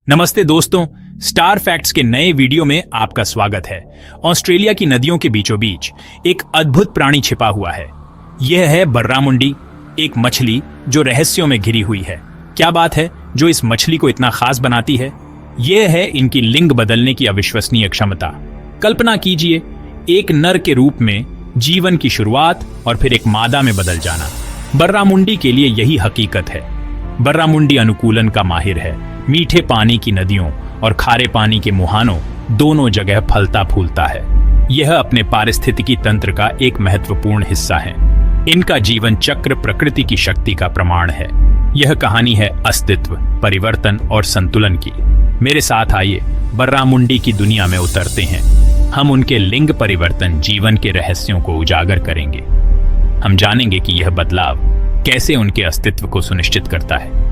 नमस्ते दोस्तों, star facts के नए वीडियो में आपका स्वागत है। ऑस्ट्रेलिया की नदियों के बीचों बीच एक अद्भुत प्राणी छिपा हुआ है। यह है बर्रामुंडी, एक मछली जो रहस्यों में घिरी हुई है। क्या बात है जो इस मछली को इतना खास बनाती है? यह है इनकी लिंग बदलने की अविश्वसनीय क्षमता। कल्पना कीजिए, एक नर के रूप में जीवन की शुरुआत और फिर एक मादा में बदल जाना। बर्रामुंडी के लिए यही हकीकत है। बर्रामुंडी अनुकूलन का माहिर है। मीठे पानी की नदियों और खारे पानी के मुहानों दोनों जगह फलता फूलता है। यह अपने पारिस्थितिकी तंत्र का एक महत्वपूर्ण हिस्सा है। इनका जीवन चक्र प्रकृति की शक्ति का प्रमाण है। यह कहानी है अस्तित्व, परिवर्तन और संतुलन की। मेरे साथ आइए बर्रामुंडी की दुनिया में उतरते हैं। हम उनके लिंग परिवर्तन जीवन के रहस्यों को उजागर करेंगे। हम जानेंगे कि यह बदलाव कैसे उनके अस्तित्व को सुनिश्चित करता है।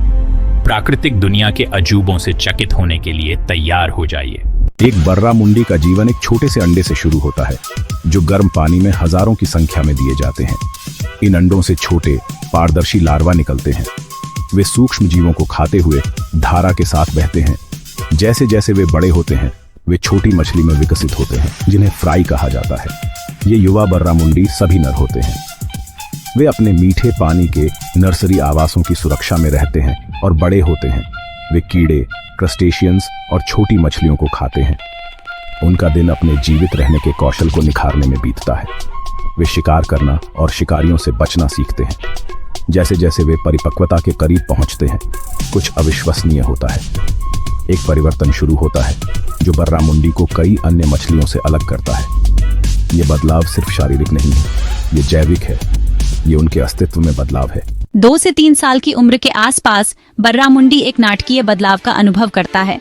प्राकृतिक दुनिया के अजूबों से चकित होने के लिए तैयार हो जाइए। एक बर्रामुंडी का जीवन एक छोटे से अंडे से शुरू होता है, जो गर्म पानी में हजारों की संख्या में दिए जाते हैं। इन अंडों से छोटे पारदर्शी लार्वा निकलते हैं। वे सूक्ष्म जीवों को खाते हुए धारा के साथ बहते हैं। जैसे जैसे वे बड़े होते हैं, वे छोटी मछली में विकसित होते हैं, जिन्हें फ्राई कहा जाता है। ये युवा बर्रामुंडी सभी नर होते हैं। वे अपने मीठे पानी के नर्सरी आवासों की सुरक्षा में रहते हैं और बड़े होते हैं। वे कीड़े, क्रस्टेशियंस और छोटी मछलियों को खाते हैं। उनका दिन अपने जीवित रहने के कौशल को निखारने में बीतता है। वे शिकार करना और शिकारियों से बचना सीखते हैं। जैसे जैसे वे परिपक्वता के करीब पहुंचते हैं, कुछ अविश्वसनीय होता है। एक परिवर्तन शुरू होता है जो बर्रामुंडी को कई अन्य मछलियों से अलग करता है। ये बदलाव सिर्फ शारीरिक नहीं है, ये जैविक है। ये उनके अस्तित्व में बदलाव है। 2 से 3 साल की उम्र के आसपास बर्रामुंडी एक नाटकीय बदलाव का अनुभव करता है।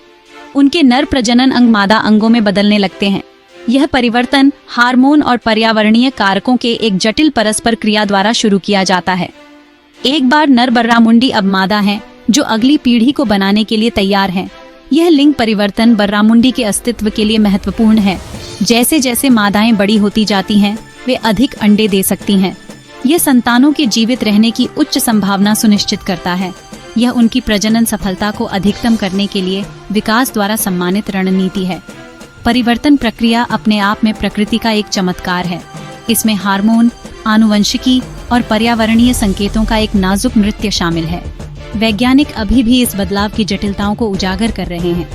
उनके नर प्रजनन अंग मादा अंगों में बदलने लगते हैं। यह परिवर्तन हार्मोन और पर्यावरणीय कारकों के एक जटिल परस्पर क्रिया द्वारा शुरू किया जाता है। एक बार नर बर्रामुंडी अब मादा हैं, जो अगली पीढ़ी को बनाने के लिए तैयार हैं। यह लिंग परिवर्तन बर्रामुंडी के अस्तित्व के लिए महत्वपूर्ण है। जैसे जैसे मादाएं बड़ी होती जाती हैं, वे अधिक अंडे दे सकती हैं। यह संतानों के जीवित रहने की उच्च संभावना सुनिश्चित करता है। यह उनकी प्रजनन सफलता को अधिकतम करने के लिए विकास द्वारा सम्मानित रणनीति है। परिवर्तन प्रक्रिया अपने आप में प्रकृति का एक चमत्कार है। इसमें हार्मोन, आनुवंशिकी और पर्यावरणीय संकेतों का एक नाजुक नृत्य शामिल है। वैज्ञानिक अभी भी इस बदलाव की जटिलताओं को उजागर कर रहे हैं।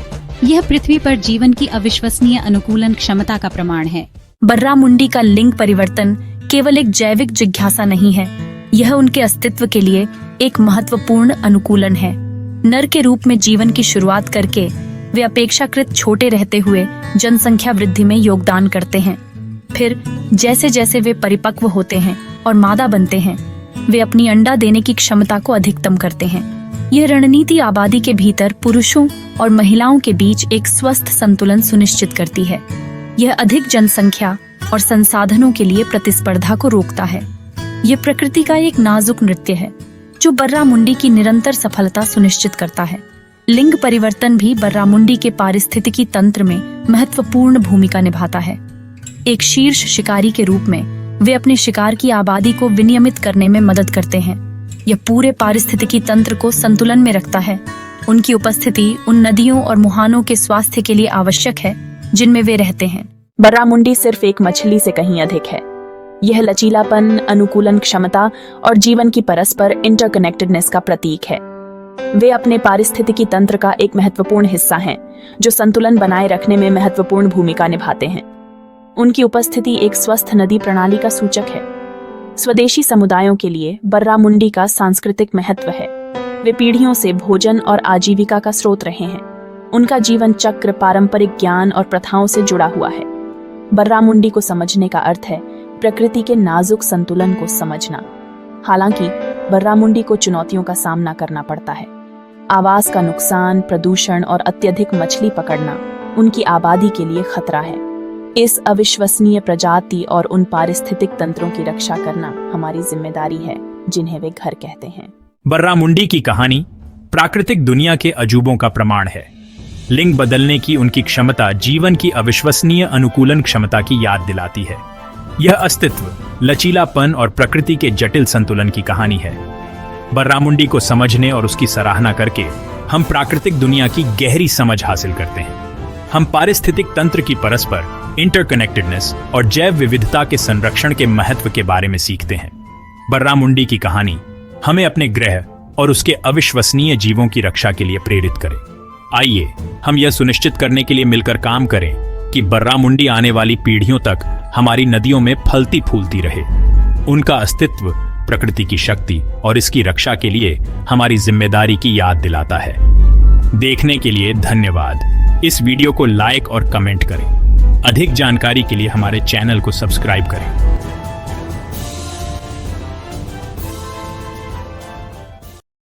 यह पृथ्वी पर जीवन की अविश्वसनीय अनुकूलन क्षमता का प्रमाण है। बर्रामुंडी का लिंग परिवर्तन केवल एक जैविक जिज्ञासा नहीं है, यह उनके अस्तित्व के लिए एक महत्वपूर्ण अनुकूलन है। नर के रूप में जीवन की शुरुआत करके वे अपेक्षाकृत छोटे रहते हुए जनसंख्या वृद्धि में योगदान करते हैं। फिर जैसे जैसे वे परिपक्व होते हैं और मादा बनते हैं, वे अपनी अंडा देने की क्षमता को अधिकतम करते हैं। यह रणनीति आबादी के भीतर पुरुषों और महिलाओं के बीच एक स्वस्थ संतुलन सुनिश्चित करती है। यह अधिक जनसंख्या और संसाधनों के लिए प्रतिस्पर्धा को रोकता है। यह प्रकृति का एक नाजुक नृत्य है जो बर्रामुंडी की निरंतर सफलता सुनिश्चित करता है। लिंग परिवर्तन भी बर्रामुंडी के पारिस्थितिकी तंत्र में महत्वपूर्ण भूमिका निभाता है। एक शीर्ष शिकारी के रूप में वे अपने शिकार की आबादी को विनियमित करने में मदद करते हैं। यह पूरे पारिस्थितिकी तंत्र को संतुलन में रखता है। उनकी उपस्थिति उन नदियों और मुहानों के स्वास्थ्य के लिए आवश्यक है जिनमें वे रहते हैं। बर्रामुंडी सिर्फ एक मछली से कहीं अधिक है। यह लचीलापन, अनुकूलन क्षमता और जीवन की परस्पर इंटरकनेक्टेडनेस का प्रतीक है। वे अपने पारिस्थितिकी तंत्र का एक महत्वपूर्ण हिस्सा हैं, जो संतुलन बनाए रखने में महत्वपूर्ण भूमिका निभाते हैं। उनकी उपस्थिति एक स्वस्थ नदी प्रणाली का सूचक है। स्वदेशी समुदायों के लिए बर्रामुंडी का सांस्कृतिक महत्व है। वे पीढ़ियों से भोजन और आजीविका का स्रोत रहे हैं। उनका जीवन चक्र पारंपरिक ज्ञान और प्रथाओं से जुड़ा हुआ है। बर्रामुंडी को समझने का अर्थ है प्रकृति के नाजुक संतुलन को समझना। हालांकि बर्रामुंडी को चुनौतियों का सामना करना पड़ता है। आवास का नुकसान, प्रदूषण और अत्यधिक मछली पकड़ना उनकी आबादी के लिए खतरा है। इस अविश्वसनीय प्रजाति और उन पारिस्थितिक तंत्रों की रक्षा करना हमारी जिम्मेदारी है जिन्हें वे घर कहते हैं। बर्रामुंडी की कहानी प्राकृतिक दुनिया के अजूबों का प्रमाण है। लिंग बदलने की उनकी क्षमता जीवन की अविश्वसनीय अनुकूलन क्षमता की याद दिलाती है। यह अस्तित्व, लचीलापन और प्रकृति के जटिल संतुलन की कहानी है। बर्रामुंडी को समझने और उसकी सराहना करके हम प्राकृतिक दुनिया की गहरी समझ हासिल करते हैं। हम पारिस्थितिक तंत्र की परस्पर इंटरकनेक्टेडनेस और जैव विविधता के संरक्षण के महत्व के बारे में सीखते हैं। बर्रामुंडी की कहानी हमें अपने ग्रह और उसके अविश्वसनीय जीवों की रक्षा के लिए प्रेरित करे। आइए हम यह सुनिश्चित करने के लिए मिलकर काम करें कि बर्रामुंडी आने वाली पीढ़ियों तक हमारी नदियों में फलती फूलती रहे। उनका अस्तित्व प्रकृति की शक्ति और इसकी रक्षा के लिए हमारी जिम्मेदारी की याद दिलाता है। देखने के लिए धन्यवाद। इस वीडियो को लाइक और कमेंट करें। अधिक जानकारी के लिए हमारे चैनल को सब्सक्राइब करें।